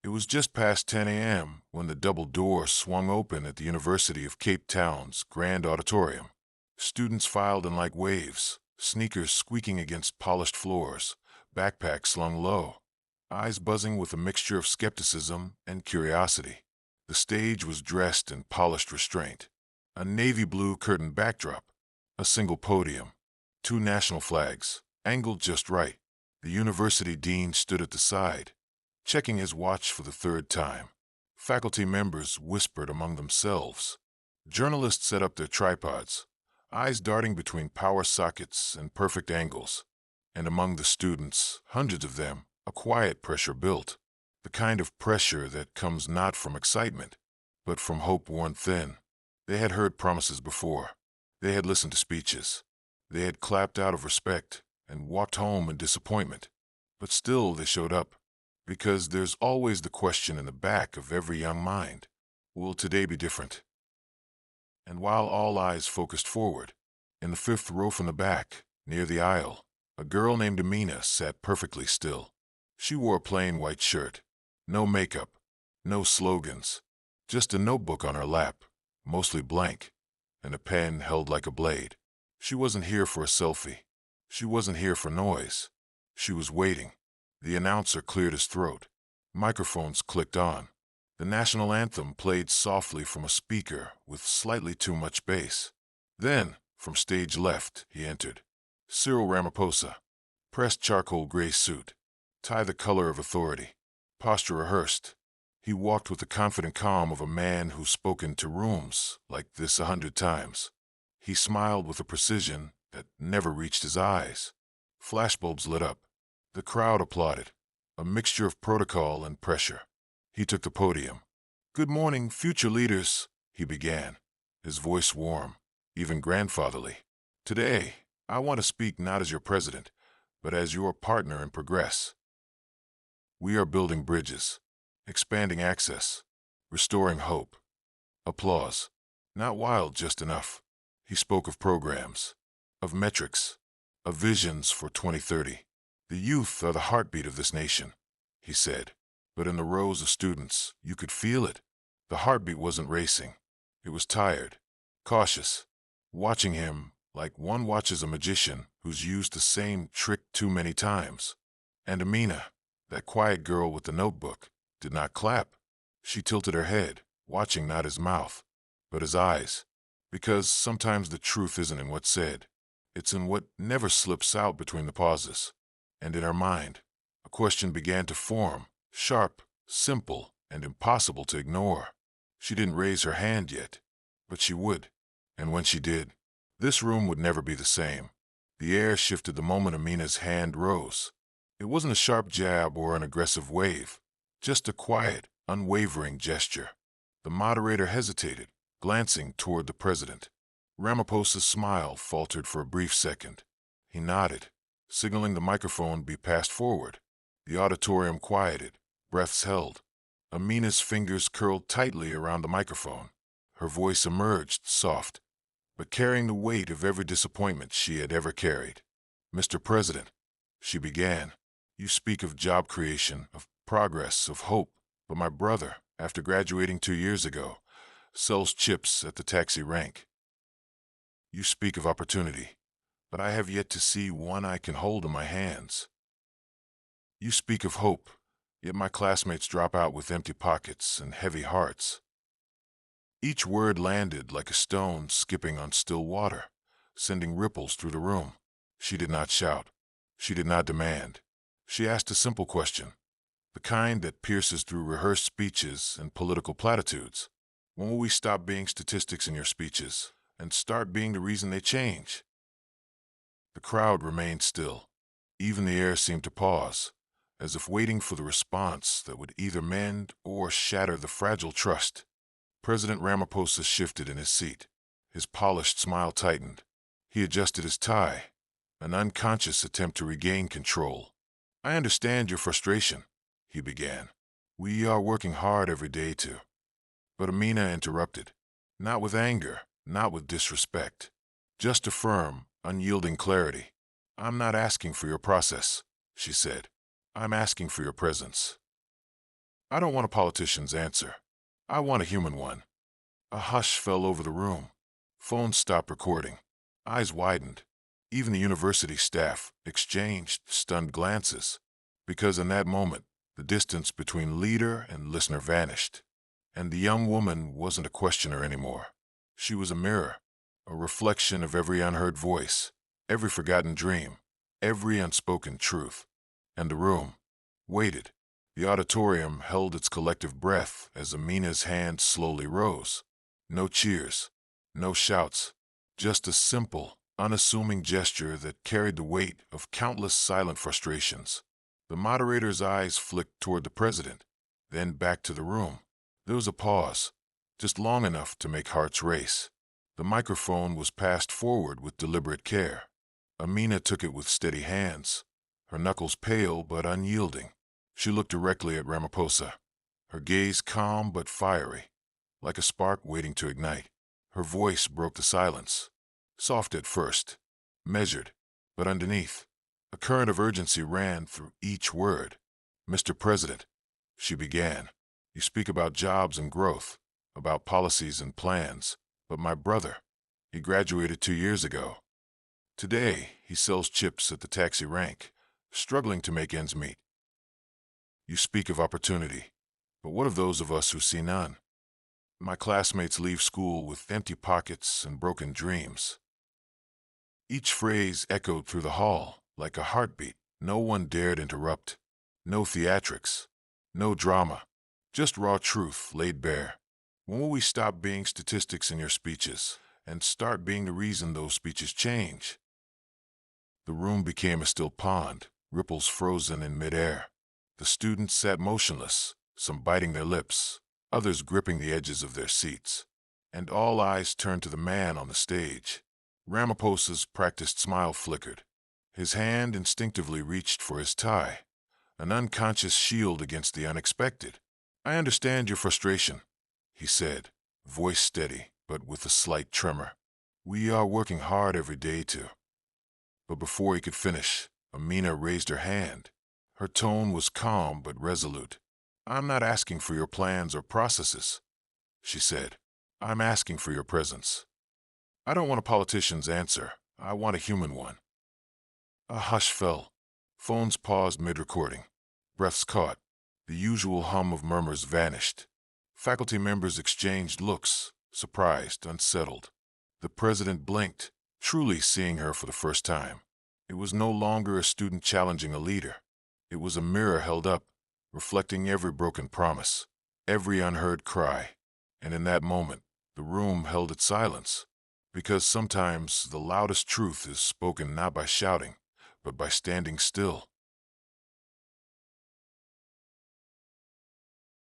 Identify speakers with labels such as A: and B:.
A: It was just past 10 a.m. when the double door swung open at the University of Cape Town's Grand Auditorium. Students filed in like waves, sneakers squeaking against polished floors, backpacks slung low, eyes buzzing with a mixture of skepticism and curiosity. The stage was dressed in polished restraint. A navy blue curtain backdrop, a single podium, two national flags, angled just right. The university dean stood at the side, checking his watch for the third time. Faculty members whispered among themselves. Journalists set up their tripods, eyes darting between power sockets and perfect angles. And among the students, hundreds of them, a quiet pressure built. The kind of pressure that comes not from excitement, but from hope worn thin. They had heard promises before. They had listened to speeches. They had clapped out of respect and walked home in disappointment. But still they showed up, because there's always the question in the back of every young mind. Will today be different? And while all eyes focused forward, in the fifth row from the back, near the aisle, a girl named Amina sat perfectly still. She wore a plain white shirt, no makeup, no slogans, just a notebook on her lap, mostly blank, and a pen held like a blade. She wasn't here for a selfie. She wasn't here for noise. She was waiting. The announcer cleared his throat. Microphones clicked on. The national anthem played softly from a speaker with slightly too much bass. Then, from stage left, he entered. Cyril Ramaphosa, pressed charcoal gray suit, tie the color of authority, posture rehearsed. He walked with the confident calm of a man who's spoken to rooms like this 100 times. He smiled with a precision that never reached his eyes. Flashbulbs lit up. The crowd applauded, a mixture of protocol and pressure. He took the podium. "Good morning, future leaders," he began, his voice warm, even grandfatherly. "Today, I want to speak not as your president, but as your partner in progress. We are building bridges, expanding access, restoring hope." Applause. Not wild, just enough. He spoke of programs, of metrics, of visions for 2030. "The youth are the heartbeat of this nation," he said. But in the rows of students, you could feel it. The heartbeat wasn't racing. It was tired, cautious, watching him like one watches a magician who's used the same trick too many times. And Amina, that quiet girl with the notebook, did not clap. She tilted her head, watching not his mouth, but his eyes. Because sometimes the truth isn't in what's said. It's in what never slips out between the pauses. And in her mind, a question began to form, sharp, simple, and impossible to ignore. She didn't raise her hand yet, but she would. And when she did, this room would never be the same. The air shifted the moment Amina's hand rose. It wasn't a sharp jab or an aggressive wave, just a quiet, unwavering gesture. The moderator hesitated, glancing toward the president. Ramaphosa's smile faltered for a brief second. He nodded, signaling the microphone be passed forward. The auditorium quieted, breaths held. Amina's fingers curled tightly around the microphone. Her voice emerged, soft, but carrying the weight of every disappointment she had ever carried. "Mr. President," she began, "you speak of job creation, of progress, of hope, but my brother, after graduating 2 years ago, sells chips at the taxi rank. You speak of opportunity, but I have yet to see one I can hold in my hands. You speak of hope, yet my classmates drop out with empty pockets and heavy hearts." Each word landed like a stone skipping on still water, sending ripples through the room. She did not shout. She did not demand. She asked a simple question, the kind that pierces through rehearsed speeches and political platitudes. When will we stop being statistics in your speeches and start being the reason they change? The crowd remained still. Even the air seemed to pause, as if waiting for the response that would either mend or shatter the fragile trust. President Ramaphosa shifted in his seat. His polished smile tightened. He adjusted his tie, an unconscious attempt to regain control. "I understand your frustration," he began. "We are working hard every day to—" But Amina interrupted. Not with anger, not with disrespect. Just a firm, unyielding clarity. "I'm not asking for your process," she said. "I'm asking for your presence." I don't want a politician's answer. I want a human one. A hush fell over the room. Phones stopped recording. Eyes widened. Even the university staff exchanged stunned glances, because in that moment, the distance between leader and listener vanished. And the young woman wasn't a questioner anymore. She was a mirror, a reflection of every unheard voice, every forgotten dream, every unspoken truth. And the room waited. The auditorium held its collective breath as Amina's hand slowly rose. No cheers, no shouts, just a simple, unassuming gesture that carried the weight of countless silent frustrations. The moderator's eyes flicked toward the president, then back to the room. There was a pause, just long enough to make hearts race. The microphone was passed forward with deliberate care. Amina took it with steady hands, her knuckles pale but unyielding. She looked directly at Ramaphosa, her gaze calm but fiery, like a spark waiting to ignite. Her voice broke the silence, soft at first, measured, but underneath, a current of urgency ran through each word. "Mr. President," she began, "you speak about jobs and growth, about policies and plans, but my brother, he graduated 2 years ago. Today, he sells chips at the taxi rank, struggling to make ends meet. You speak of opportunity, but what of those of us who see none? My classmates leave school with empty pockets and broken dreams." Each phrase echoed through the hall like a heartbeat. No one dared interrupt. No theatrics, no drama, just raw truth laid bare. When will we stop being statistics in your speeches and start being the reason those speeches change? The room became a still pond, ripples frozen in midair. The students sat motionless, some biting their lips, others gripping the edges of their seats. And all eyes turned to the man on the stage. Ramaphosa's practiced smile flickered. His hand instinctively reached for his tie, an unconscious shield against the unexpected. "I understand your frustration," he said, voice steady, but with a slight tremor. "We are working hard every day to—" But before he could finish, Amina raised her hand. Her tone was calm but resolute. "I'm not asking for your plans or processes," she said. "I'm asking for your presence. I don't want a politician's answer. I want a human one." A hush fell. Phones paused mid-recording. Breaths caught. The usual hum of murmurs vanished. Faculty members exchanged looks, surprised, unsettled. The president blinked, truly seeing her for the first time. It was no longer a student challenging a leader. It was a mirror held up, reflecting every broken promise, every unheard cry. And in that moment, the room held its silence, because sometimes the loudest truth is spoken not by shouting, but by standing still.